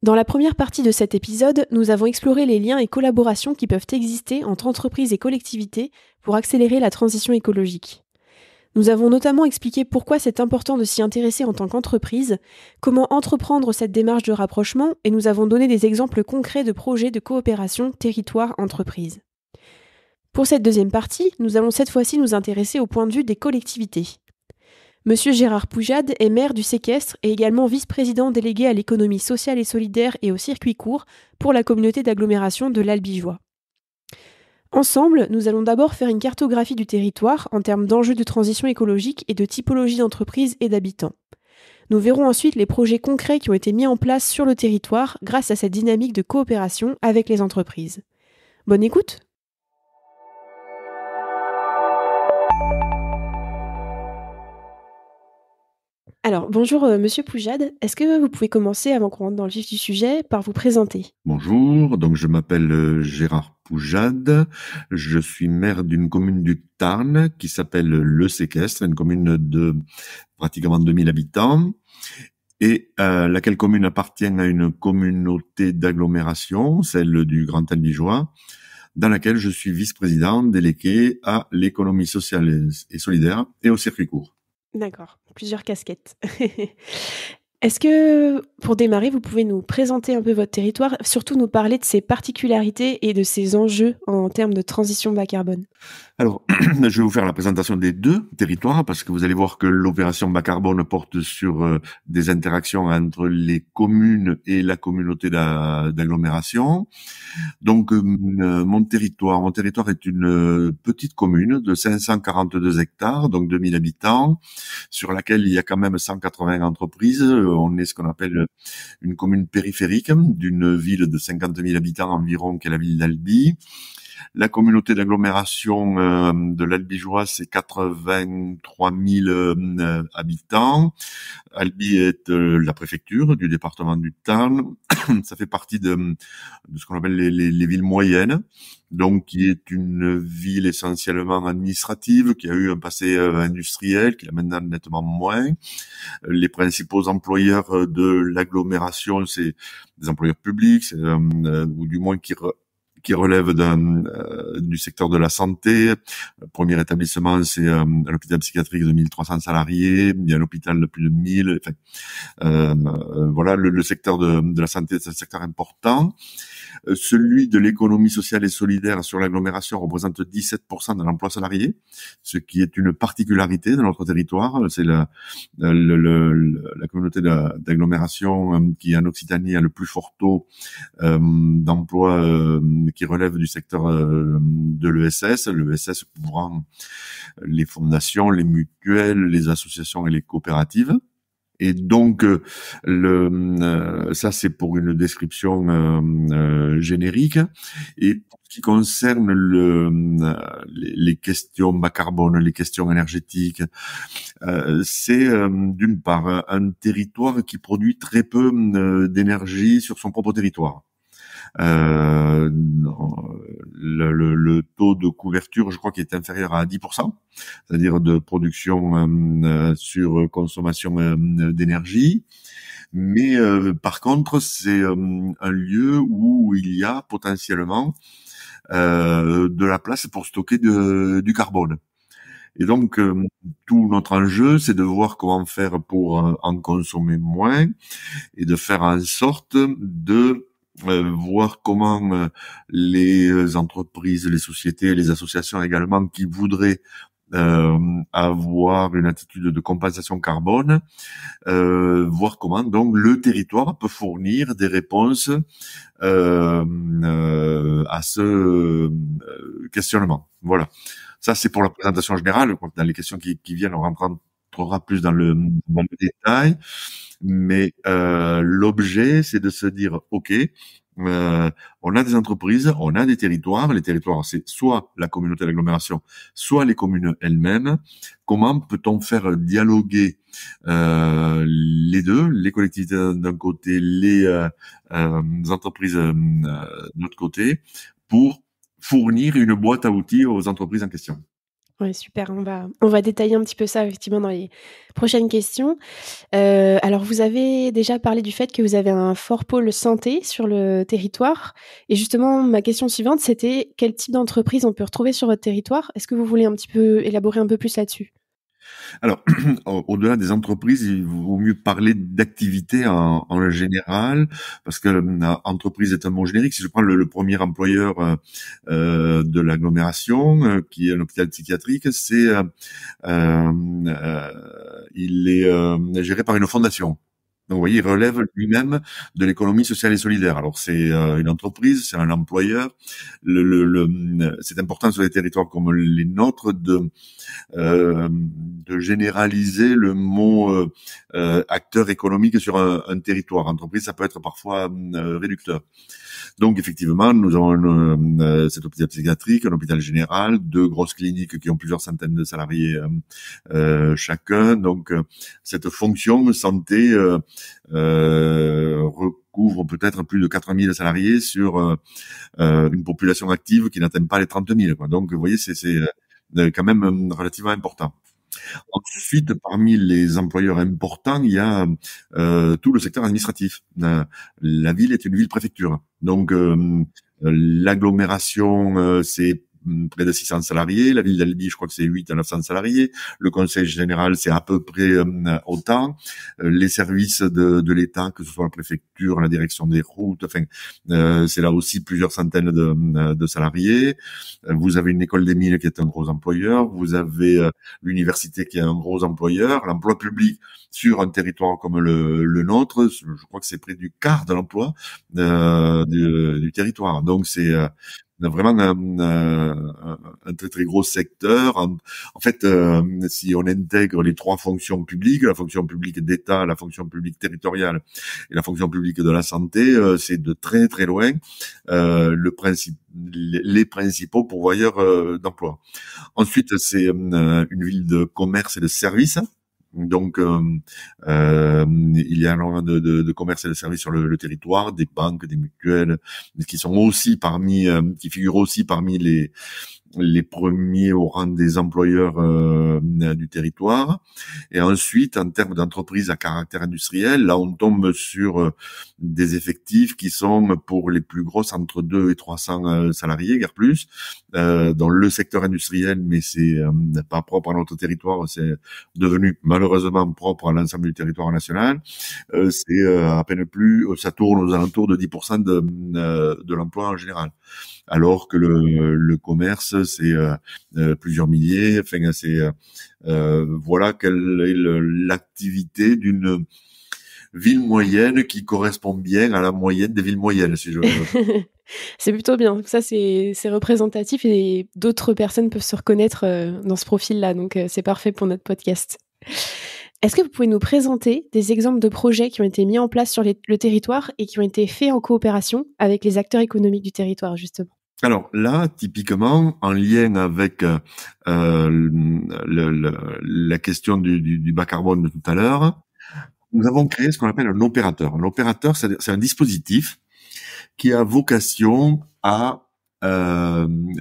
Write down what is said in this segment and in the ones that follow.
Dans la première partie de cet épisode, nous avons exploré les liens et collaborations qui peuvent exister entre entreprises et collectivités pour accélérer la transition écologique. Nous avons notamment expliqué pourquoi c'est important de s'y intéresser en tant qu'entreprise, comment entreprendre cette démarche de rapprochement, et nous avons donné des exemples concrets de projets de coopération territoire-entreprise. Pour cette deuxième partie, nous allons cette fois-ci nous intéresser au point de vue des collectivités. Monsieur Gérard Poujade est maire du Séquestre et également vice-président délégué à l'économie sociale et solidaire et au circuit court pour la communauté d'agglomération de l'Albigeois. Ensemble, nous allons d'abord faire une cartographie du territoire en termes d'enjeux de transition écologique et de typologie d'entreprises et d'habitants. Nous verrons ensuite les projets concrets qui ont été mis en place sur le territoire grâce à cette dynamique de coopération avec les entreprises. Bonne écoute! Alors, bonjour Monsieur Poujade, est-ce que vous pouvez commencer, avant qu'on rentre dans le vif du sujet, par vous présenter? Bonjour, donc je m'appelle Gérard Poujade, je suis maire d'une commune du Tarn qui s'appelle Le Séquestre, une commune de pratiquement 2000 habitants, et laquelle commune appartient à une communauté d'agglomération, celle du Grand Albigeois, dans laquelle je suis vice-président délégué à l'économie sociale et solidaire et au circuit court. D'accord, plusieurs casquettes. Est-ce que, pour démarrer, vous pouvez nous présenter un peu votre territoire, surtout nous parler de ses particularités et de ses enjeux en termes de transition bas carbone? Alors, je vais vous faire la présentation des deux territoires parce que vous allez voir que l'opération bas carbone porte sur des interactions entre les communes et la communauté d'agglomération. Donc, mon territoire est une petite commune de 542 hectares, donc 2000 habitants, sur laquelle il y a quand même 180 entreprises. On est ce qu'on appelle une commune périphérique d'une ville de 50 000 habitants environ, qui est la ville d'Albi. La communauté d'agglomération de l'Albigeois, c'est 83 000 habitants. Albi est la préfecture du département du Tarn. Ça fait partie de ce qu'on appelle les villes moyennes, donc qui est une ville essentiellement administrative, qui a eu un passé industriel, qui a maintenant nettement moins. Les principaux employeurs de l'agglomération, c'est des employeurs publics, ou du moins qui relèvent du secteur de la santé. Le premier établissement, c'est l'hôpital psychiatrique de 1300 salariés. Il y a l'hôpital de plus de 1000. Enfin, voilà, le secteur de la santé, c'est un secteur important. Celui de l'économie sociale et solidaire sur l'agglomération représente 17% de l'emploi salarié, ce qui est une particularité de notre territoire. C'est la communauté d'agglomération qui en Occitanie a le plus fort taux d'emploi qui relève du secteur de l'ESS. L'ESS couvrant les fondations, les mutuelles, les associations et les coopératives. Et donc, ça c'est pour une description générique. Et pour ce qui concerne les questions bas carbone, les questions énergétiques, c'est d'une part un territoire qui produit très peu d'énergie sur son propre territoire. Le taux de couverture, je crois qu'il est inférieur à 10%, c'est-à-dire de production sur consommation d'énergie. Mais par contre, c'est un lieu où il y a potentiellement de la place pour stocker du carbone. Et donc, tout notre enjeu, c'est de voir comment faire pour en consommer moins et de faire en sorte de voir comment les entreprises, les sociétés, les associations également qui voudraient avoir une attitude de compensation carbone, voir comment donc le territoire peut fournir des réponses à ce questionnement. Voilà. Ça, c'est pour la présentation générale. Dans les questions qui viennent, on rentrera plus dans le détail. Mais l'objet, c'est de se dire, OK, on a des entreprises, on a des territoires. Les territoires, c'est soit la communauté d'agglomération, soit les communes elles-mêmes. Comment peut-on faire dialoguer les deux, les collectivités d'un côté, les entreprises de l'autre côté, pour fournir une boîte à outils aux entreprises en question? Ouais, super. On va détailler un petit peu ça effectivement dans les prochaines questions. Alors vous avez déjà parlé du fait que vous avez un fort pôle santé sur le territoire et justement ma question suivante, c'était quel type d'entreprise on peut retrouver sur votre territoire? Est-ce que vous voulez un petit peu élaborer un peu plus là-dessus? Alors, au-delà des entreprises, il vaut mieux parler d'activité en général, parce que entreprise est un mot générique. Si je prends le premier employeur de l'agglomération, qui est un hôpital psychiatrique, il est géré par une fondation. Donc, vous voyez, il relève lui-même de l'économie sociale et solidaire. Alors, c'est une entreprise, c'est un employeur. C'est important sur les territoires comme les nôtres de généraliser le mot acteur économique sur un territoire. Entreprise, ça peut être parfois réducteur. Donc effectivement, nous avons cet hôpital psychiatrique, un hôpital général, 2 grosses cliniques qui ont plusieurs centaines de salariés chacun. Donc cette fonction santé recouvre peut-être plus de 4000 salariés sur une population active qui n'atteint pas les 30 000. Quoi. Donc vous voyez, c'est quand même relativement important. Ensuite, parmi les employeurs importants, il y a tout le secteur administratif. La ville est une ville-préfecture. Donc, l'agglomération, c'est près de 600 salariés. La ville d'Albi, je crois que c'est 8 à 900 salariés. Le conseil général, c'est à peu près autant. Les services de l'État, que ce soit la préfecture, la direction des routes, enfin, c'est là aussi plusieurs centaines de salariés. Vous avez une école des mines qui est un gros employeur. Vous avez l'université qui est un gros employeur. L'emploi public sur un territoire comme le nôtre, je crois que c'est près du quart de l'emploi du territoire. Donc c'est vraiment un très très gros secteur. En fait, si on intègre les 3 fonctions publiques, la fonction publique d'État, la fonction publique territoriale et la fonction publique de la santé, c'est de très très loin les principaux pourvoyeurs d'emploi. Ensuite, c'est une ville de commerce et de services. Donc, il y a énormément de commerce et de services sur le territoire, des banques, des mutuelles, qui sont aussi qui figurent aussi parmi les premiers au rang des employeurs du territoire. Et ensuite, en termes d'entreprises à caractère industriel, là, on tombe sur des effectifs qui sont pour les plus grosses entre 2 et 300 salariés, guère plus, dans le secteur industriel, mais c'est pas propre à notre territoire, c'est devenu malheureusement propre à l'ensemble du territoire national. C'est à peine plus, ça tourne aux alentours de 10% de l'emploi en général. Alors que le commerce, c'est plusieurs milliers. Enfin, c'est voilà quelle est l'activité d'une ville moyenne qui correspond bien à la moyenne des villes moyennes, si je veux. C'est plutôt bien. Ça, c'est représentatif et d'autres personnes peuvent se reconnaître dans ce profil-là. Donc, c'est parfait pour notre podcast. Est-ce que vous pouvez nous présenter des exemples de projets qui ont été mis en place sur le territoire et qui ont été faits en coopération avec les acteurs économiques du territoire, justement? Alors là, typiquement, en lien avec la question du bas carbone de tout à l'heure, nous avons créé ce qu'on appelle un opérateur. Un opérateur, c'est un dispositif qui a vocation à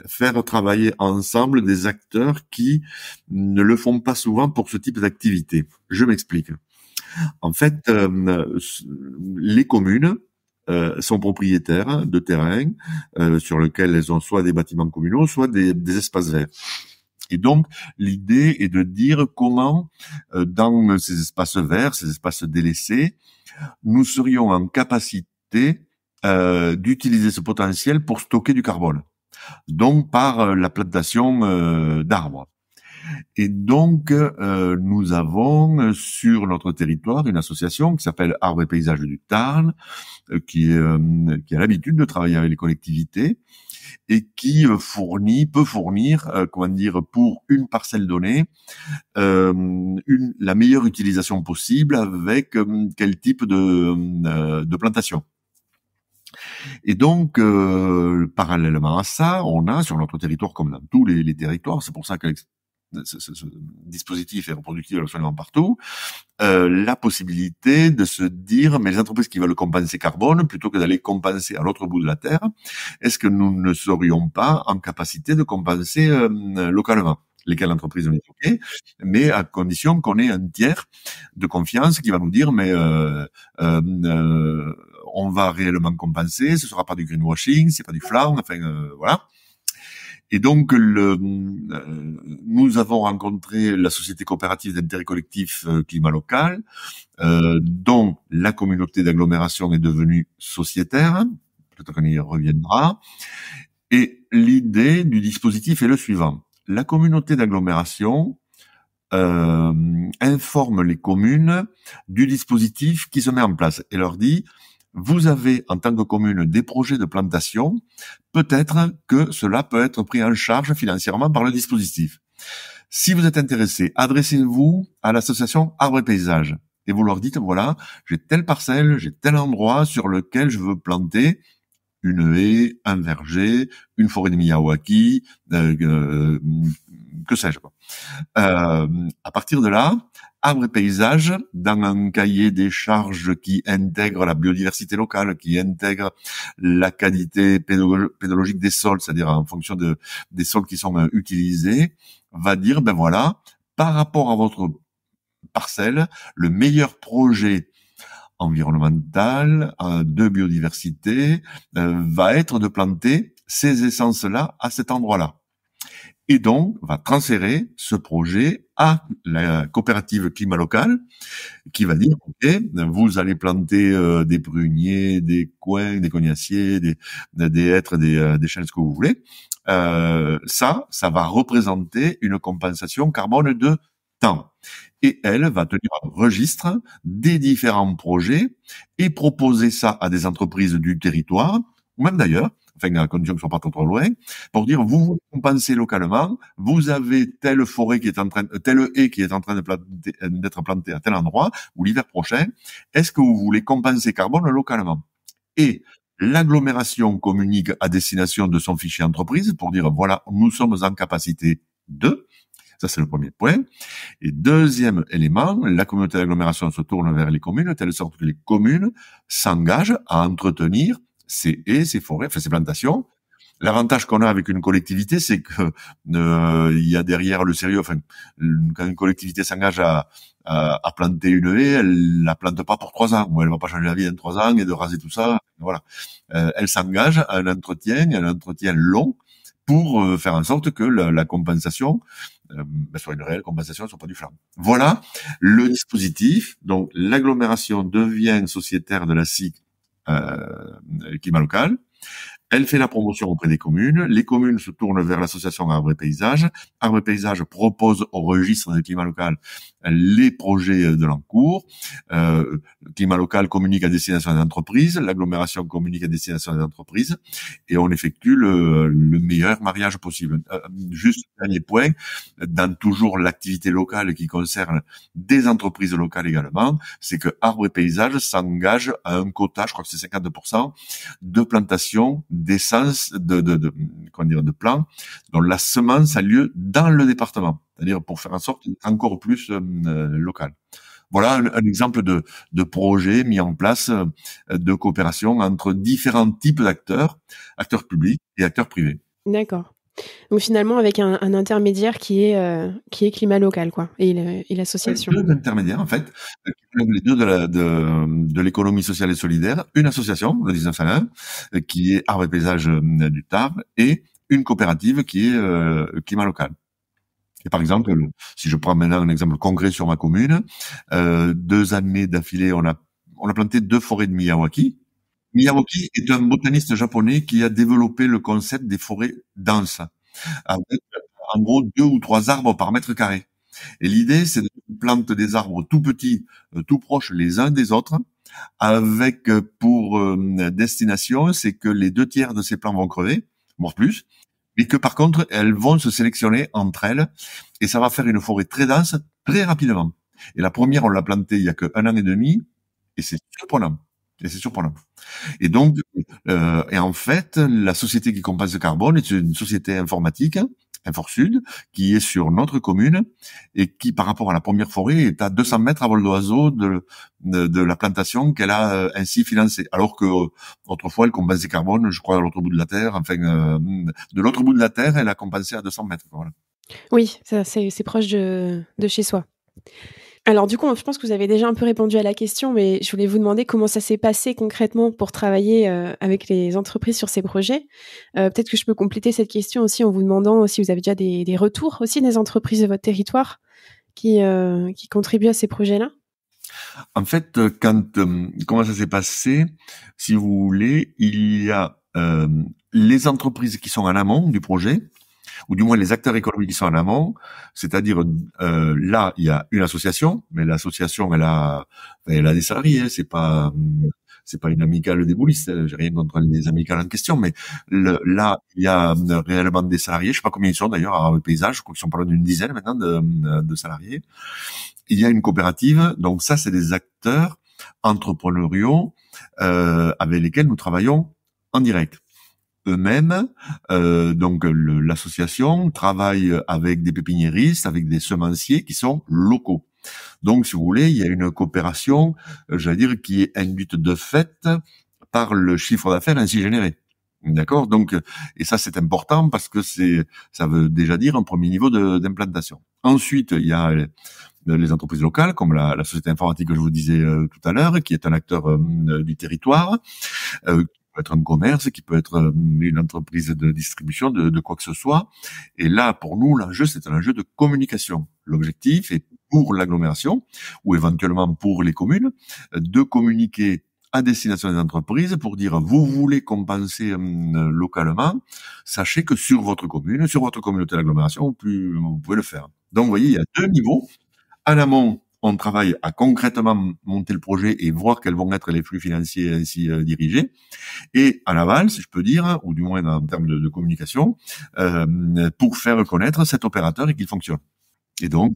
faire travailler ensemble des acteurs qui ne le font pas souvent pour ce type d'activité. Je m'explique. En fait, les communes sont propriétaires de terrains sur lesquels elles ont soit des bâtiments communaux, soit des espaces verts. Et donc, l'idée est de dire comment, dans ces espaces verts, ces espaces délaissés, nous serions en capacité d'utiliser ce potentiel pour stocker du carbone, donc par la plantation d'arbres. Et donc, nous avons sur notre territoire une association qui s'appelle Arbres et Paysages du Tarn, qui a l'habitude de travailler avec les collectivités et qui peut fournir, pour une parcelle donnée, la meilleure utilisation possible avec quel type de plantation. Et donc, parallèlement à ça, on a sur notre territoire, comme dans tous les territoires, c'est pour ça que ce dispositif est reproductible absolument partout, la possibilité de se dire, mais les entreprises qui veulent compenser carbone, plutôt que d'aller compenser à l'autre bout de la Terre, est-ce que nous ne serions pas en capacité de compenser localement ? lesquelles l'entreprise nous dit OK, mais à condition qu'on ait un tiers de confiance qui va nous dire mais on va réellement compenser, ce sera pas du greenwashing, c'est pas du flan, enfin voilà. Et donc, nous avons rencontré la société coopérative d'intérêt collectif Climat Local, dont la communauté d'agglomération est devenue sociétaire. Peut-être qu'on y reviendra. Et l'idée du dispositif est le suivant. La communauté d'agglomération informe les communes du dispositif qui se met en place et leur dit: vous avez, en tant que commune, des projets de plantation, peut-être que cela peut être pris en charge financièrement par le dispositif. Si vous êtes intéressé, adressez-vous à l'association Arbres et Paysages. Et vous leur dites, voilà, j'ai telle parcelle, j'ai tel endroit sur lequel je veux planter une haie, un verger, une forêt de Miyawaki, que sais-je. À partir de là, Arbres et Paysages, dans un cahier des charges qui intègre la biodiversité locale, qui intègre la qualité pédologique des sols, c'est-à-dire en fonction des sols qui sont utilisés, va dire, ben voilà, par rapport à votre parcelle, le meilleur projet environnemental, de biodiversité, va être de planter ces essences-là à cet endroit-là. Et donc, va transférer ce projet à la coopérative Climat Local, qui va dire, OK, vous allez planter des pruniers, des coings, des cognaciers, des hêtres, des chênes, ce que vous voulez. Ça va représenter une compensation carbone de temps. Et elle va tenir un registre des différents projets et proposer ça à des entreprises du territoire, ou même d'ailleurs, enfin à condition qu'ils ne soient pas trop loin, pour dire vous voulez compenser localement, vous avez telle forêt qui est en train, telle haie qui est en train d'être plantée à tel endroit, ou l'hiver prochain, est-ce que vous voulez compenser carbone localement? Et l'agglomération communique à destination de son fichier entreprise pour dire voilà, nous sommes en capacité de. Ça, c'est le premier point. Et deuxième élément, la communauté d'agglomération se tourne vers les communes, de telle sorte que les communes s'engagent à entretenir ces haies, ces forêts, enfin ces plantations. L'avantage qu'on a avec une collectivité, c'est que il y a derrière le sérieux. Enfin, quand une collectivité s'engage à planter une haie, elle la plante pas pour 3 ans, ou elle va pas changer la vie en 3 ans et de raser tout ça. Voilà, elle s'engage à un entretien long pour faire en sorte que la compensation soit une réelle compensation, soit pas du flan. Voilà le dispositif. Donc l'agglomération devient sociétaire de la SIC Climat Local. Elle fait la promotion auprès des communes. Les communes se tournent vers l'association Arbres et Paysages. Arbres et Paysages propose au registre de Climat Local les projets de l'encours. Climat Local communique à destination des entreprises. L'agglomération communique à destination des entreprises. Et on effectue le meilleur mariage possible. Juste dernier point, dans toujours l'activité locale qui concerne des entreprises locales également, c'est que Arbres et Paysages s'engage à un quota, je crois que c'est 50%, de plantation d'essence, de plants dont la semence a lieu dans le département, c'est-à-dire pour faire en sorte d'être encore plus local. Voilà un exemple de projet mis en place de coopération entre différents types d'acteurs, acteurs publics et acteurs privés. D'accord. Donc finalement avec un intermédiaire qui est Climat Local, quoi, et l'association. Deux intermédiaires en fait, les deux de l'économie sociale et solidaire, une association, le 1901, qui est Arbres et Paysages du Tarn, et une coopérative qui est Climat Local. Et par exemple, si je prends maintenant un exemple concret sur ma commune, 2 années d'affilée, on a planté 2 forêts de Miyawaki. Miyawaki est un botaniste japonais qui a développé le concept des forêts denses, avec en gros 2 ou 3 arbres par mètre carré. Et l'idée, c'est de planter des arbres tout petits, tout proches les uns des autres, avec pour destination, c'est que les 2 tiers de ces plants vont crever, voire plus, mais que par contre, elles vont se sélectionner entre elles, et ça va faire une forêt très dense, très rapidement. Et la première, on l'a plantée il y a que 1 an et demi, et c'est surprenant. Et donc, et en fait, la société qui compense le carbone est une société informatique, Inforsud, qui est sur notre commune et qui, par rapport à la première forêt, est à 200 mètres à vol d'oiseau de la plantation qu'elle a ainsi financée. Alors que autrefois, elle compensait le carbone, je crois, à l'autre bout de la terre. Enfin, de l'autre bout de la terre, elle a compensé à 200 mètres. Voilà. Oui, ça c'est proche de chez soi. Alors du coup, je pense que vous avez déjà un peu répondu à la question, mais je voulais vous demander comment ça s'est passé concrètement pour travailler, avec les entreprises sur ces projets? Peut-être que je peux compléter cette question aussi en vous demandant si vous avez déjà des retours aussi des entreprises de votre territoire qui contribuent à ces projets-là? En fait, comment ça s'est passé? Si vous voulez, il y a les entreprises qui sont en amont du projet, ou du moins les acteurs économiques qui sont en amont, c'est-à-dire là, il y a une association, mais l'association, elle a des salariés, hein, c'est pas une amicale des boulistes, j'ai rien contre les amicales en question, mais là, il y a réellement des salariés, je sais pas combien ils sont d'ailleurs à Paysage, je crois qu'ils sont pas loin d'une dizaine maintenant de salariés. Il y a une coopérative, donc ça, c'est des acteurs entrepreneuriaux avec lesquels nous travaillons en direct. Eux-mêmes, donc l'association travaille avec des pépiniéristes, avec des semenciers qui sont locaux. Donc, si vous voulez, il y a une coopération, j'allais dire, qui est induite de fait par le chiffre d'affaires ainsi généré. D'accord? Donc, et ça, c'est important parce que ça veut déjà dire un premier niveau d'implantation. Ensuite, il y a les entreprises locales, comme la société informatique que je vous disais tout à l'heure, qui est un acteur du territoire, qui peut être un commerce, qui peut être une entreprise de distribution de quoi que ce soit. Et là, pour nous, l'enjeu, c'est un enjeu de communication. L'objectif est pour l'agglomération, ou éventuellement pour les communes, de communiquer à destination des entreprises pour dire vous voulez compenser localement, sachez que sur votre commune, sur votre communauté d'agglomération, vous pouvez le faire. Donc, vous voyez, il y a deux niveaux. En amont, on travaille à concrètement monter le projet et voir quels vont être les flux financiers ainsi dirigés. Et à l'aval, si je peux dire, ou du moins en termes de communication, pour faire connaître cet opérateur et qu'il fonctionne. Et donc,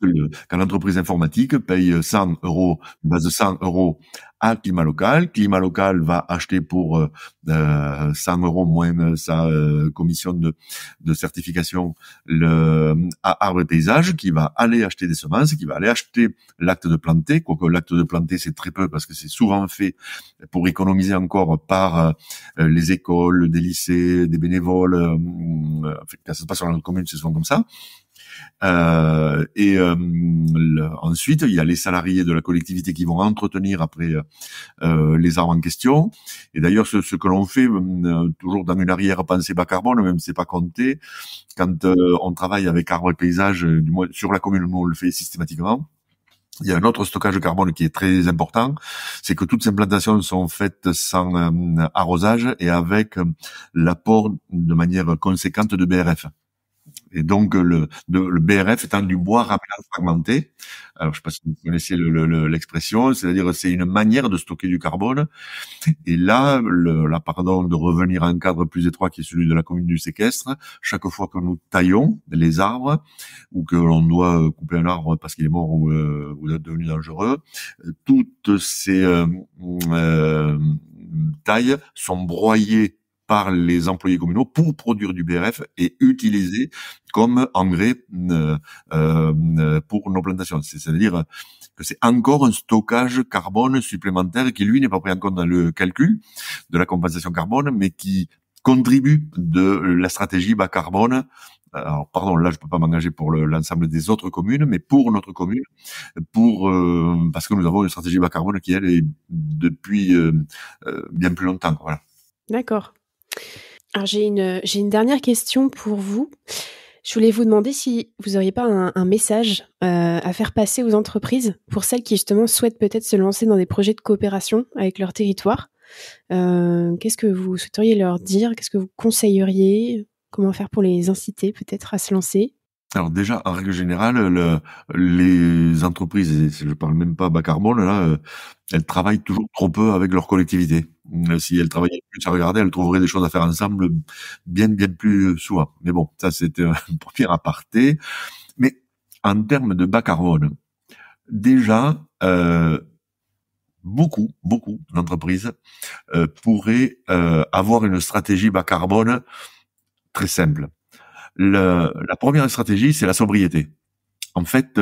quand l'entreprise informatique paye 100 euros, une base de 100 euros à Climat Local va acheter pour 100 euros moins sa commission de certification à Arbre et Paysage, qui va aller acheter des semences, qui va aller acheter l'acte de planter, quoique l'acte de planter c'est très peu parce que c'est souvent fait pour économiser encore par les écoles, des lycées, des bénévoles. Quand ça se passe sur notre commune, c'est souvent comme ça. Ensuite, il y a les salariés de la collectivité qui vont entretenir après les arbres en question. Et d'ailleurs, ce que l'on fait, toujours dans une arrière-pensée bas carbone, même si c'est pas compté, quand on travaille avec arbres et paysages, du moins sur la commune, nous on le fait systématiquement. Il y a un autre stockage de carbone qui est très important, c'est que toutes ces implantations sont faites sans arrosage et avec l'apport de manière conséquente de BRF. Et donc le BRF étant du bois rapidement fragmenté. Alors je sais pas si vous connaissez l'expression, c'est-à-dire c'est une manière de stocker du carbone. Et là, pardon, de revenir à un cadre plus étroit qui est celui de la commune du séquestre. Chaque fois que nous taillons les arbres ou que l'on doit couper un arbre parce qu'il est mort ou est devenu dangereux, toutes ces tailles sont broyées par les employés communaux pour produire du BRF et utiliser comme engrais pour nos plantations. C'est-à-dire que c'est encore un stockage carbone supplémentaire qui, lui, n'est pas pris en compte dans le calcul de la compensation carbone, mais qui contribue de la stratégie bas carbone. Alors, pardon, là, je peux pas m'engager pour l'ensemble des autres communes, mais pour notre commune, parce que nous avons une stratégie bas carbone qui, elle, est depuis bien plus longtemps. Voilà. D'accord. Alors j'ai une dernière question pour vous. Je voulais vous demander si vous auriez pas un message à faire passer aux entreprises pour celles qui justement souhaitent peut-être se lancer dans des projets de coopération avec leur territoire. Qu'est-ce que vous souhaiteriez leur dire? Qu'est-ce que vous conseilleriez? Comment faire pour les inciter peut-être à se lancer? Alors déjà, en règle générale, les entreprises, et je parle même pas bas carbone, là, elles travaillent toujours trop peu avec leur collectivité. Si elles travaillaient plus à regarder, elles trouveraient des choses à faire ensemble bien plus souvent. Mais bon, ça c'était un premier aparté. Mais en termes de bas carbone, déjà, beaucoup d'entreprises pourraient avoir une stratégie bas carbone très simple. La première stratégie, c'est la sobriété. En fait,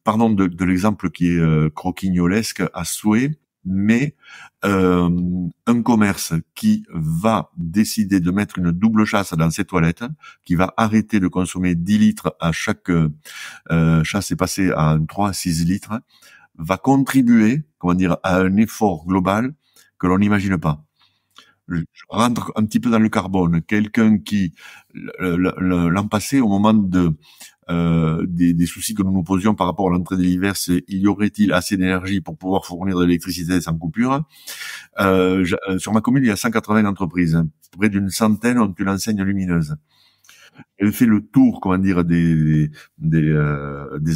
pardon de l'exemple qui est croquignolesque à souhait, Mais un commerce qui va décider de mettre une double chasse dans ses toilettes, qui va arrêter de consommer 10 litres à chaque chasse et passer à 3 à 6 litres, va contribuer, comment dire, à un effort global que l'on n'imagine pas. Je rentre un petit peu dans le carbone. Quelqu'un qui, l'an passé, au moment des soucis que nous nous posions par rapport à l'entrée de l'hiver, c'est y aurait-il assez d'énergie pour pouvoir fournir de l'électricité sans coupure. Sur ma commune, il y a 180 entreprises. Près d'une centaine ont une enseigne lumineuse. J'ai fait le tour, comment dire, des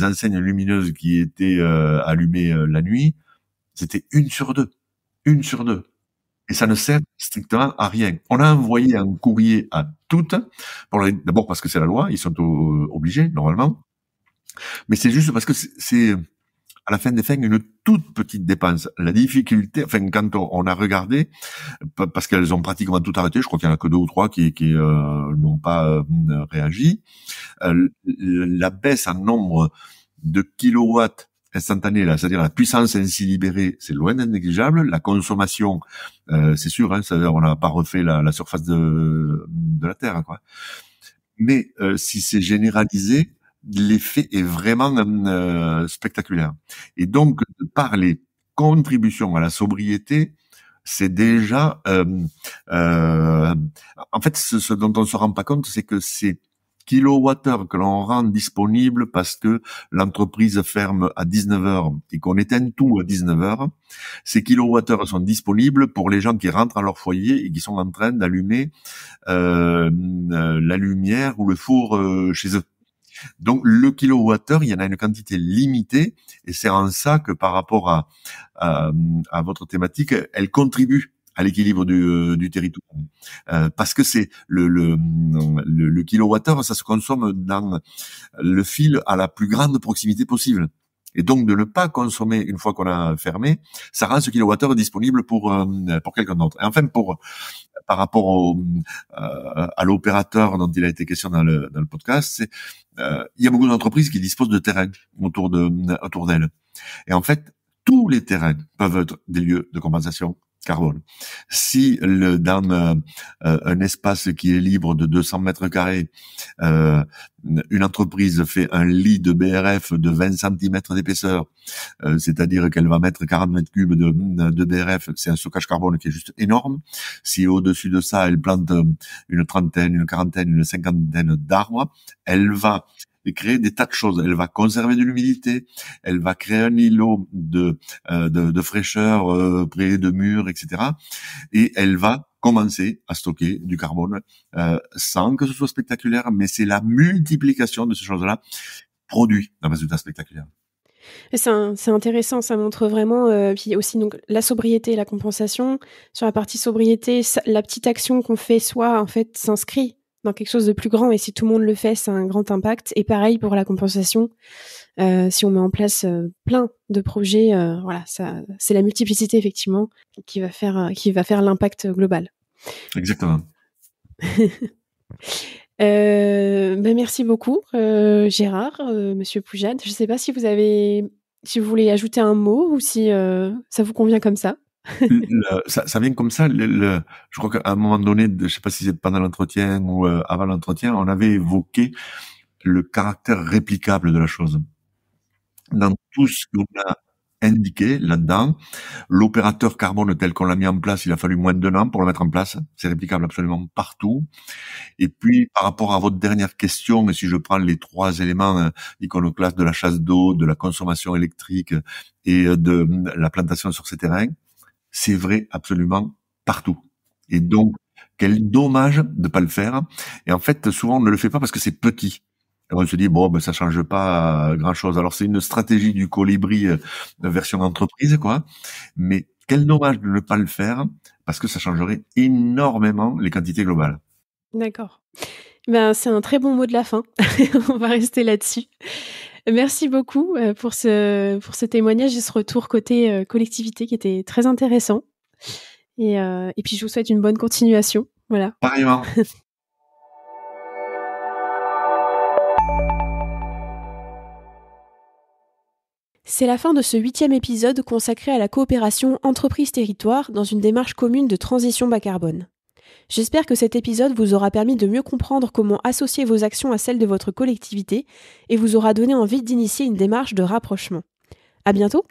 enseignes lumineuses qui étaient allumées la nuit. C'était une sur deux. Et ça ne sert strictement à rien. On a envoyé un courrier à toutes, d'abord parce que c'est la loi, ils sont obligés normalement, mais c'est juste parce que c'est à la fin des fins une toute petite dépense. La difficulté, enfin quand on a regardé, parce qu'elles ont pratiquement tout arrêté, je crois qu'il y en a que 2 ou 3 qui n'ont pas réagi, la baisse en nombre de kilowatts instantanée, là, c'est-à-dire la puissance ainsi libérée, c'est loin d'être négligeable. La consommation, c'est sûr, hein, on n'a pas refait la surface de la Terre, quoi. Mais si c'est généralisé, l'effet est vraiment spectaculaire. Et donc, par les contributions à la sobriété, c'est déjà, en fait, ce dont on se rend pas compte, c'est que c'est kilowattheures que l'on rend disponible parce que l'entreprise ferme à 19 heures et qu'on éteint tout à 19 heures, ces kilowattheures sont disponibles pour les gens qui rentrent à leur foyer et qui sont en train d'allumer la lumière ou le four chez eux. Donc le kilowattheure, il y en a une quantité limitée et c'est en ça que par rapport à votre thématique, elle contribue à l'équilibre du territoire. Parce que c'est le kilowattheure, ça se consomme dans le fil à la plus grande proximité possible. Et donc de ne pas consommer une fois qu'on a fermé, ça rend ce kilowattheure disponible pour quelqu'un d'autre. Et enfin par rapport à l'opérateur dont il a été question dans le podcast, c'est il y a beaucoup d'entreprises qui disposent de terrains autour d'elles. Et en fait, tous les terrains peuvent être des lieux de compensation carbone. Si dans un espace qui est libre de 200 mètres carrés, une entreprise fait un lit de BRF de 20 cm d'épaisseur, c'est-à-dire qu'elle va mettre 40 mètres cubes de BRF, c'est un stockage carbone qui est juste énorme. Si au-dessus de ça, elle plante une trentaine, une quarantaine, une cinquantaine d'arbres, elle va créer des tas de choses. Elle va conserver de l'humidité, elle va créer un îlot de fraîcheur près de murs, etc. Et elle va commencer à stocker du carbone sans que ce soit spectaculaire, mais c'est la multiplication de ces choses-là produit un résultat spectaculaire. C'est intéressant, ça montre vraiment, puis aussi donc la sobriété et la compensation. Sur la partie sobriété, la petite action qu'on fait soi, en fait, s'inscrit dans quelque chose de plus grand et si tout le monde le fait, ça a un grand impact. Et pareil pour la compensation, si on met en place plein de projets, voilà, ça, c'est la multiplicité effectivement qui va faire l'impact global. Exactement. Merci beaucoup, Gérard, Monsieur Poujade. Je ne sais pas si vous voulez ajouter un mot ou si ça vous convient comme ça. Ça vient comme ça. Je crois qu'à un moment donné, je ne sais pas si c'est pendant l'entretien ou avant l'entretien, on avait évoqué le caractère réplicable de la chose. Dans tout ce qu'on a indiqué là-dedans, l'opérateur carbone tel qu'on l'a mis en place, il a fallu moins d'1 an pour le mettre en place. C'est réplicable absolument partout. Et puis, par rapport à votre dernière question, si je prends les 3 éléments iconoclastes de la chasse d'eau, de la consommation électrique et de la plantation sur ces terrains, c'est vrai absolument partout. Et donc, quel dommage de pas le faire. Et en fait, souvent, on ne le fait pas parce que c'est petit. Et on se dit, bon, ben, ça change pas grand chose. Alors, c'est une stratégie du colibri version entreprise, quoi. Mais quel dommage de ne pas le faire parce que ça changerait énormément les quantités globales. D'accord. C'est un très bon mot de la fin. On va rester là-dessus. Merci beaucoup pour ce témoignage et ce retour côté collectivité qui était très intéressant. Et puis, je vous souhaite une bonne continuation. Voilà. Pareillement. C'est la fin de ce 8e épisode consacré à la coopération entreprise-territoire dans une démarche commune de transition bas carbone. J'espère que cet épisode vous aura permis de mieux comprendre comment associer vos actions à celles de votre collectivité et vous aura donné envie d'initier une démarche de rapprochement. À bientôt!